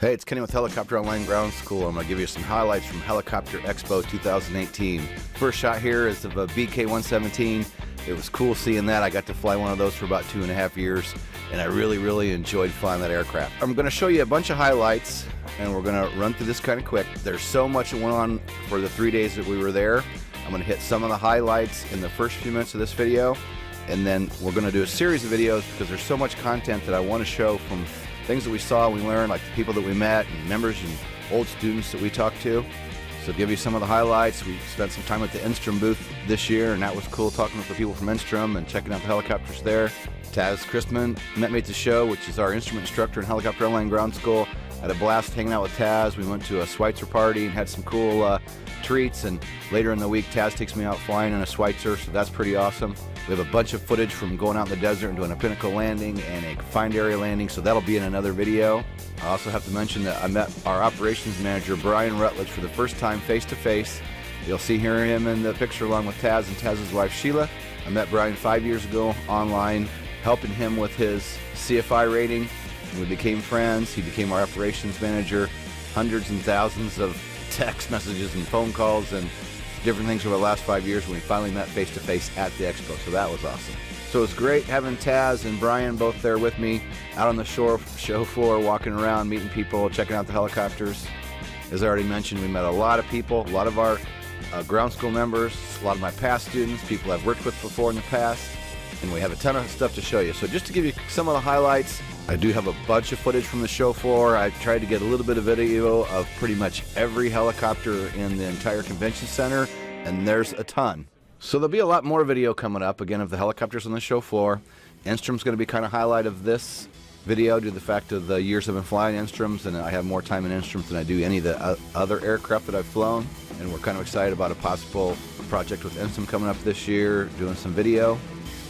Hey, it's Kenny with Helicopter Online Ground School. I'm going to give you some highlights from Helicopter Expo 2018. First shot here is of a BK-117. It was cool seeing that. I got to fly one of those for about 2.5 years, and I really enjoyed flying that aircraft. I'm going to show you a bunch of highlights, and we're going to run through this kind of quick. There's so much that went on for the 3 days that we were there. I'm going to hit some of the highlights in the first few minutes of this video, and then we're going to do a series of videos because there's so much content that I want to show from things that we saw, we learned, like the people that we met, and members and old students that we talked to. So give you some of the highlights. We spent some time at the Enstrom booth this year, and that was cool, talking with the people from Enstrom and checking out the helicopters there. Taz Christman met me at the show, which is our instrument instructor in Helicopter Online Ground School. Had a blast hanging out with Taz. We went to a Schweitzer party and had some cool treats, and later in the week Taz takes me out flying in a Schweitzer, so that's pretty awesome. We have a bunch of footage from going out in the desert and doing a pinnacle landing and a confined area landing, so that'll be in another video. I also have to mention that I met our operations manager, Brian Rutledge, for the first time face-to-face. You'll see him in the picture along with Taz and Taz's wife, Sheila. I met Brian 5 years ago online, helping him with his CFI rating. We became friends. He became our operations manager. Hundreds and thousands of text messages and phone calls and different things over the last 5 years when we finally met face-to-face at the expo, so that was awesome. So it was great having Taz and Brian both there with me out on the show floor, walking around, meeting people, checking out the helicopters. As I already mentioned, we met a lot of people, a lot of our ground school members, a lot of my past students, people I've worked with before in the past, and we have a ton of stuff to show you. So just to give you some of the highlights, I do have a bunch of footage from the show floor. I tried to get a little bit of video of pretty much every helicopter in the entire convention center, and there's a ton. So there'll be a lot more video coming up, again, of the helicopters on the show floor. Enstrom's going to be kind of highlight of this video due to the fact of the years I've been flying Enstroms, and I have more time in Enstroms than I do any of the other aircraft that I've flown. And we're kind of excited about a possible project with Enstrom coming up this year, doing some video.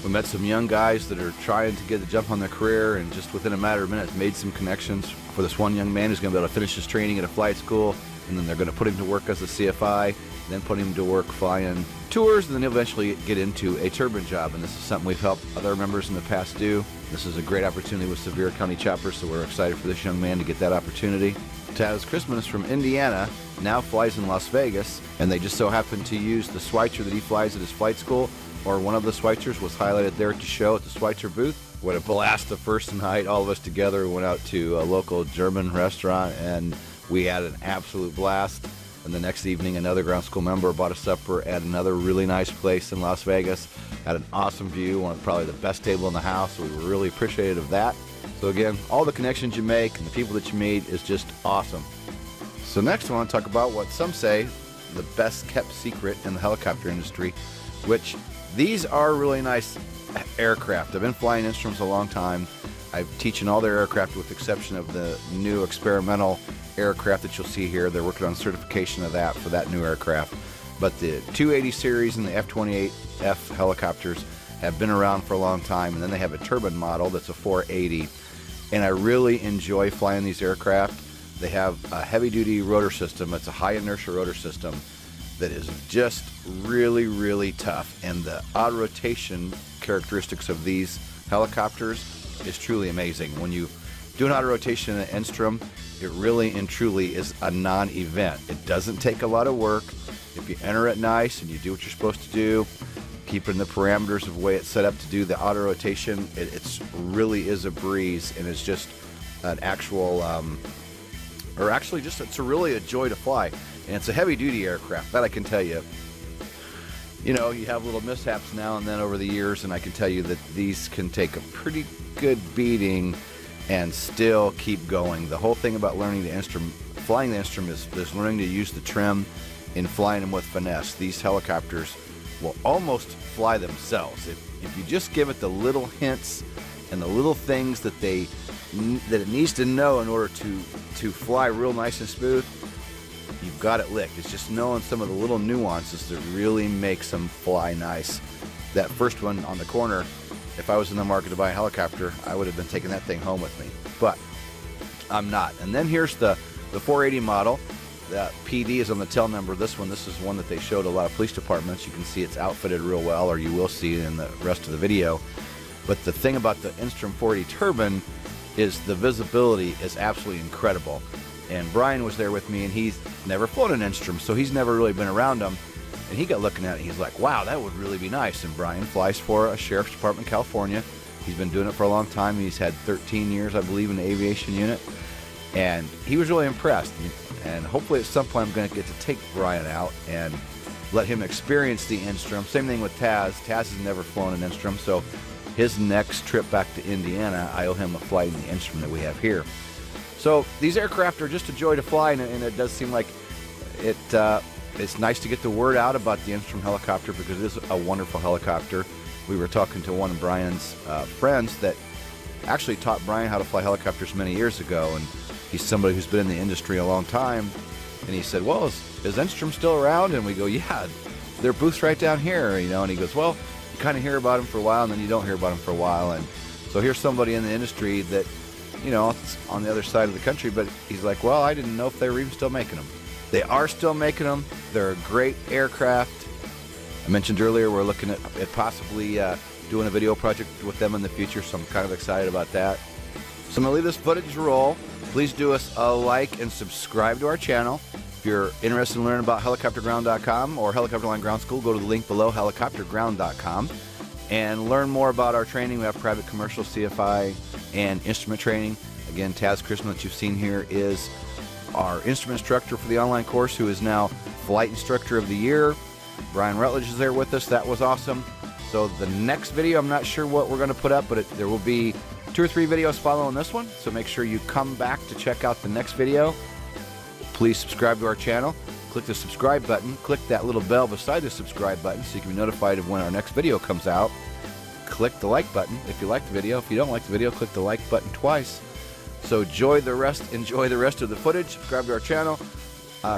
We met some young guys that are trying to get the jump on their career, and just within a matter of minutes made some connections for this one young man who's going to be able to finish his training at a flight school, and then they're going to put him to work as a CFI, then put him to work flying tours, and then eventually get into a turbine job. And this is something we've helped other members in the past do. This is a great opportunity with Sevier County Choppers, so we're excited for this young man to get that opportunity. Taz Christman is from Indiana, now flies in Las Vegas, and they just so happen to use the Schweitzer that he flies at his flight school, or one of the Schweitzers was highlighted there at the show at the Schweitzer booth. What a blast the first night, all of us together. We went out to a local German restaurant and we had an absolute blast. And the next evening, another ground school member bought a supper at another really nice place in Las Vegas. Had an awesome view, probably the best table in the house, so we were really appreciative of that. So again, all the connections you make and the people that you meet is just awesome. So next I want to talk about what some say the best kept secret in the helicopter industry, which these are really nice aircraft. I've been flying Enstroms a long time. I'm teaching all their aircraft with the exception of the new experimental aircraft that you'll see here. They're working on certification of that for that new aircraft. But the 280 series and the F-28F helicopters have been around for a long time, and then they have a turbine model that's a 480. And I really enjoy flying these aircraft. They have a heavy-duty rotor system. It's a high-inertia rotor system that is just really tough, and the auto rotation characteristics of these helicopters is truly amazing. When you do an auto rotation in an Enstrom, it really and truly is a non-event. It doesn't take a lot of work. If you enter it nice and you do what you're supposed to do, keeping the parameters of the way it's set up to do the auto rotation, it's really is a breeze, and it's just an actual it's really a joy to fly. And it's a heavy-duty aircraft, that I can tell you. You know, you have little mishaps now and then over the years, and I can tell you that these can take a pretty good beating and still keep going. The whole thing about learning the Enstrom, flying the Enstrom, is learning to use the trim and flying them with finesse. These helicopters will almost fly themselves. If you just give it the little hints and the little things that it needs to know in order to fly real nice and smooth, you've got it licked. It's just knowing some of the little nuances that really makes them fly nice. That first one on the corner, if I was in the market to buy a helicopter, I would have been taking that thing home with me. But I'm not. And then here's the 480 model. The PD is on the tail number. This is one that they showed a lot of police departments. You can see it's outfitted real well, or you will see in the rest of the video. But the thing about the Enstrom 480 turbine is the visibility is absolutely incredible. And Brian was there with me, and he's never flown an Instrom, so he's never really been around them. And he got looking at it, he's like, wow, that would really be nice. And Brian flies for a Sheriff's Department in California. He's been doing it for a long time. He's had 13 years, I believe, in the aviation unit. And he was really impressed. And hopefully at some point I'm going to get to take Brian out and let him experience the Instrom. Same thing with Taz. Taz has never flown an Instrom, so his next trip back to Indiana, I owe him a flight in the Instrom that we have here. So these aircraft are just a joy to fly, and it does seem like it's nice to get the word out about the Instrom helicopter, because it is a wonderful helicopter. We were talking to one of Brian's friends that actually taught Brian how to fly helicopters many years ago, and he's somebody who's been in the industry a long time. And he said, well, is Instrom still around? And we go, yeah, their booth's right down here, you know. And he goes, well, you kind of hear about them for a while, and then you don't hear about them for a while. And so here's somebody in the industry that, you know, it's on the other side of the country, but he's like, well, I didn't know if they were even still making them. They are still making them. They're a great aircraft. I mentioned earlier we're looking at possibly doing a video project with them in the future, so I'm kind of excited about that. So I'm going to leave this footage roll. Please do us a like and subscribe to our channel. If you're interested in learning about helicopterground.com or Helicopter Line Ground School, go to the link below, helicopterground.com, and learn more about our training. We have private, commercial, CFI, and instrument training. Again, Taz Chrisman that you've seen here is our instrument instructor for the online course, who is now Flight Instructor of the Year. Brian Rutledge is there with us. That was awesome. So the next video, I'm not sure what we're going to put up, but there will be 2 or 3 videos following this one. So make sure you come back to check out the next video. Please subscribe to our channel. Click the subscribe button. Click that little bell beside the subscribe button so you can be notified of when our next video comes out. Click the like button if you like the video. If you don't like the video, click the like button twice. So enjoy the rest of the footage. Subscribe to our channel.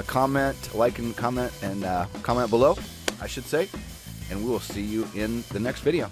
Comment, like, and comment below, I should say. And we will see you in the next video.